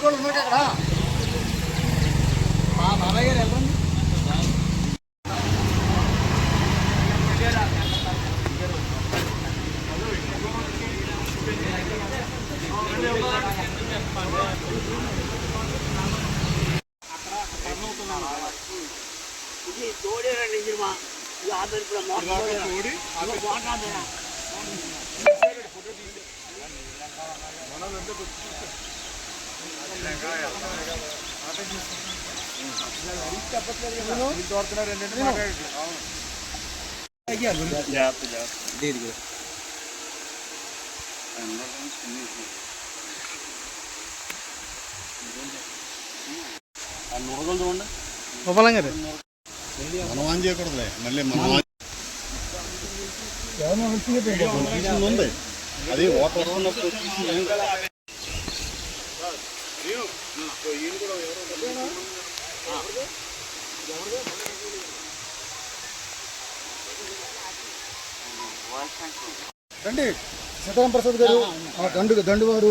ఊరోళ్ళు ఉన్నారు అక్కడ మా బాబాయ్ గారు వెళ్ళండి. ఇది తోడేనండి ఇంజిమా ఇది ఆధార్ కూడా తోడి నూరగలు చూడండి మనం ఆన్ చేయకూడదులే మళ్ళీ మనం ఉంది అది వాటర్ వస్తున్నప్పుడు రండి. సీతారాం ప్రసాద్ గారు దండువారు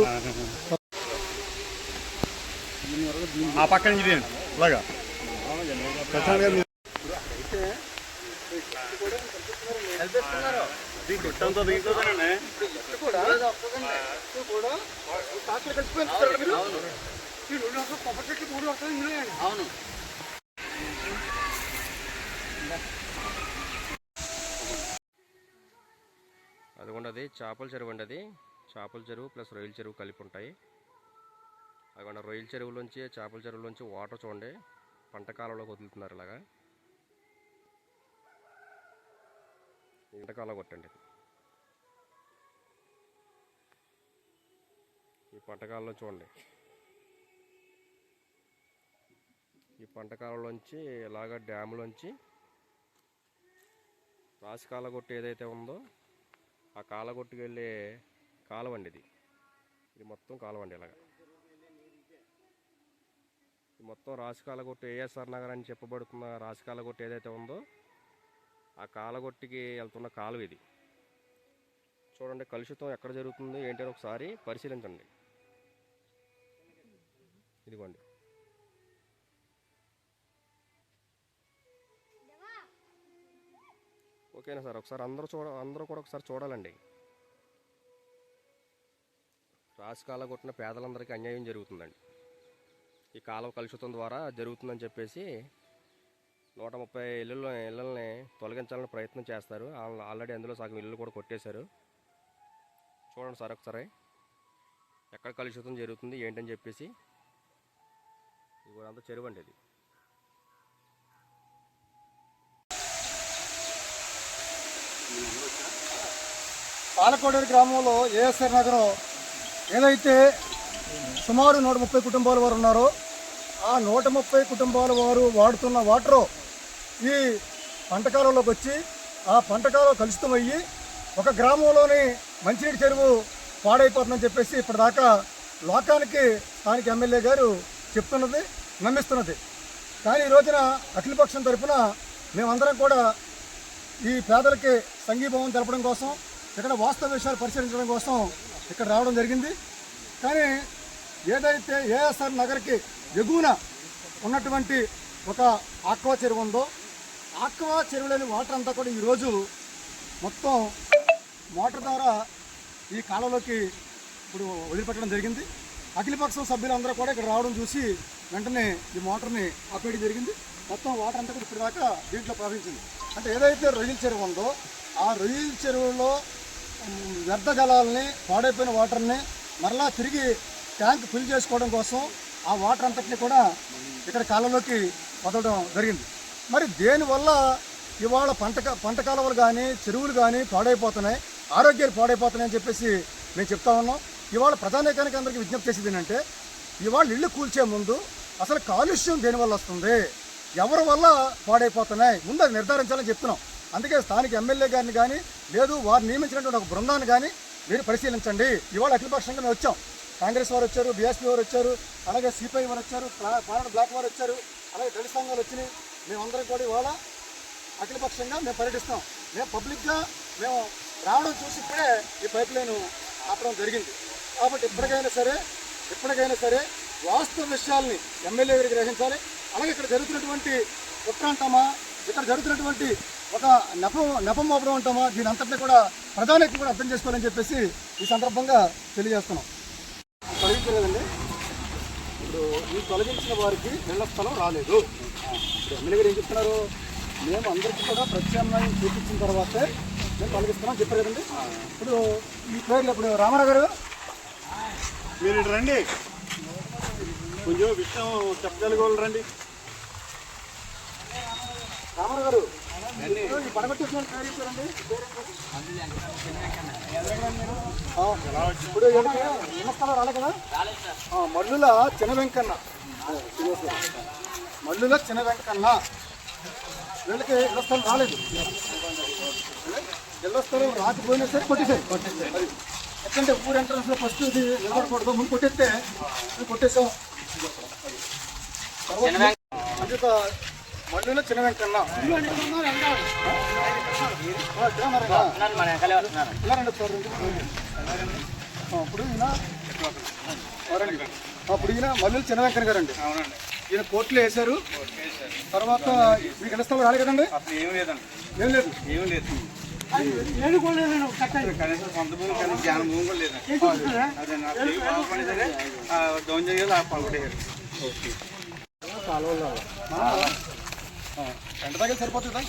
ఆ పక్క నుంచి అలాగా అవును. అదిగోండి అది చేపల చెరువు అండి. అది చేపల చెరువు ప్లస్ రొయ్యల చెరువు కలిపి ఉంటాయి. అదిగోండి రొయ్యల చెరువులోంచి చేపల చెరువులోంచి వాటర్ చూడండి పంట కాలంలోకి వదులుతున్నారు. ఇలాగా ఎండకాలం కొట్టండి. ఈ పంటకాలంలో చూడండి ఈ పంటకాలంలోంచి ఇలాగ డ్యాములోంచి రాసి కాలగొట్టు ఏదైతే ఉందో ఆ కాలగొట్టుకు వెళ్ళే కాలువండి. ఇది మొత్తం కాలువండి. ఇలాగా మొత్తం రాసి కాలగొట్టు ఏఎస్ఆర్ నగర్ అని చెప్పబడుతున్న రాసి కాలగొట్టు ఏదైతే ఉందో ఆ కాలగొట్టికి వెళ్తున్న కాలువ ఇది. చూడండి కలుషితం ఎక్కడ జరుగుతుందో ఏంటని ఒకసారి పరిశీలించండి. ఇదిగోండి ఓకేనా సార్? ఒకసారి అందరూ కూడా ఒకసారి చూడాలండి. రాసి కాలగొట్టిన పేదలందరికీ అన్యాయం జరుగుతుందండి. ఈ కాలువ కలుషితం ద్వారా జరుగుతుందని చెప్పేసి 130 ఇళ్ళని తొలగించాలని ప్రయత్నం చేస్తారు. ఆల్రెడీ అందులో సగం ఇల్లు కూడా కొట్టేశారు. చూడండి సార్ ఒకసారి ఎక్కడ కలుషితం జరుగుతుంది ఏంటని చెప్పేసి. ఇది కూడా అంతా చెరువు అండి. ఇది పాలకోడేరు గ్రామంలో ఏఎస్ఆర్ నగరం ఏదైతే సుమారు 130 కుటుంబాల వారు ఉన్నారో ఆ 130 కుటుంబాల వారు వాడుతున్న వాటరు ఈ పంటకాలంలోకి వచ్చి ఆ పంటకాలం కలుషితమయ్యి ఒక గ్రామంలోని మంచినీటి చెరువు పాడైపోతుందని చెప్పేసి ఇప్పటిదాకా లోకానికి స్థానిక ఎమ్మెల్యే గారు చెప్తున్నది, నమ్మిస్తున్నది. కానీ ఈ రోజున అఖిలపక్షం తరఫున మేమందరం కూడా ఈ పేదలకి సంఘీభావం తెలపడం కోసం, ఇక్కడ వాస్తవ విషయాలు పరిశీలించడం కోసం ఇక్కడ రావడం జరిగింది. కానీ ఏదైతే ఏఎస్ఆర్ నగర్కి ఎగువన ఉన్నటువంటి ఒక ఆక్వా చెరువు ఉందో ఆక్వా చెరువులోని వాటర్ అంతా కూడా ఈరోజు మొత్తం మోటార్ ద్వారా ఈ కాలంలోకి ఇప్పుడు వదిలిపెట్టడం జరిగింది. అఖిలపక్షం సభ్యులందరూ కూడా ఇక్కడ రావడం చూసి వెంటనే ఈ మోటార్ని ఆపేయడం జరిగింది. మొత్తం వాటర్ అంతా కూడా ఇప్పటిదాకా దీంట్లో ప్రవహించింది. అంటే ఏదైతే రొయ్యల చెరువు ఉందో ఆ రొయ్యల చెరువులో వ్యర్థ జలాలని పాడైపోయిన వాటర్ని మరలా తిరిగి ట్యాంక్ ఫిల్ చేసుకోవడం కోసం ఆ వాటర్ అంతటిని కూడా ఇక్కడ కాలంలోకి వదలడం జరిగింది. మరి దేనివల్ల ఇవాళ పంట కాలువలు కానీ చెరువులు కానీ పాడైపోతున్నాయి, ఆరోగ్యాలు పాడైపోతున్నాయని చెప్పేసి మేము చెప్తా ఉన్నాం. ఇవాళ ప్రధానికానికి అందరికీ విజ్ఞప్తి చేసేది ఏంటంటే ఇవాళ ఇళ్ళు కూల్చే ముందు అసలు కాలుష్యం దేనివల్ల వస్తుంది, ఎవరి వల్ల పాడైపోతున్నాయి ముందు అది నిర్ధారించాలని చెప్తున్నాం. అందుకే స్థానిక ఎమ్మెల్యే గారిని కానీ లేదు వారు నియమించినటువంటి ఒక బృందాన్ని కానీ మీరు పరిశీలించండి. ఇవాళ అఖిలపక్షంగా మేము వచ్చాం. కాంగ్రెస్ వారు వచ్చారు, బీఎస్పీ వారు వచ్చారు, అలాగే సిపిఐ వారు వచ్చారు, పార్లమెంట్ బ్లాక్ వారు వచ్చారు, అలాగే దళిత సంఘాలు వచ్చినాయి. మేమందరం కూడా ఇవాళ అఖిలపక్షంగా మేము పర్యటిస్తాం. మేము పబ్లిక్గా మేము రావడం చూసి ఇప్పుడే ఈ పైప్ లైన్ ఆపడం జరిగింది. కాబట్టి ఇప్పటికైనా సరే వాస్తవ విషయాల్ని ఎమ్మెల్యే గారికి గ్రహించాలి. అలాగే ఇక్కడ జరుగుతున్నటువంటి కుట్ర అంటామా, ఇక్కడ జరుగుతున్నటువంటి ఒక నెపం మోపడం అంటామా, దీని అంతటినీ కూడా ప్రధానికి కూడా అర్థం చేసుకోవాలని చెప్పేసి ఈ సందర్భంగా తెలియజేస్తున్నాం. తొలగించలేదండి. ఇప్పుడు ఈ తొలగించిన వారికి ఇళ్ల స్థలం రాలేదు. ఇప్పుడు ఎమ్మెల్యే గారు ఏం చెప్తున్నారు, మేము అందరికీ కూడా ప్రత్యామ్నాయం చూపించిన తర్వాతే మేము తొలగిస్తున్నాం చెప్పారు కదండి. ఇప్పుడు ఈ పేర్లు ఇప్పుడు రామారావు గారు మీరు ఇటు రండి, కొంచెం విషయం చెప్పగలిగోళ్ళు రండి. రామారావు గారు ఈ పడగొట్టేసిన పేరు చెప్పారండి. ఇప్పుడు ఎవరికి ఇళ్ల స్థలం రాలే కదా. మల్లుల చిన్న వెంకన్న, మల్లుల చిన్న వెంకన్న వీళ్ళకి ఇళ్ల స్థలం రాలేదు. ఇళ్ల స్థలం రాకపోయినా సరే కొట్టేసారు. అది ఎందుకంటే ఊరు ఎంట్రన్స్ లో ఫస్ట్ ఇది నిలబడకూడదు, ముందు కొట్టేస్తే కొట్టేసాం. అంచేత మల్లుల చిన్న వెంకన్న ఇప్పుడు ఈయన మల్లుల చిన్న వెంకన్న గారండి. ఈయన కోర్టులో వేశారు. తర్వాత మీకు ఇళ్ల స్థలం రాలేదు కదండి. ఏం లేదండి, ఏం లేదు. ఏం లేదు. కనీసం సొంత భూమి కానీ జ్ఞాన భూమి కూడా లేదండి. అదే నా తెలివి బాగుపడి సరే డౌన్ చేయాలి, ఆ పలుకుడేయాలి. ఎండ తగిలి సరిపోతుందా?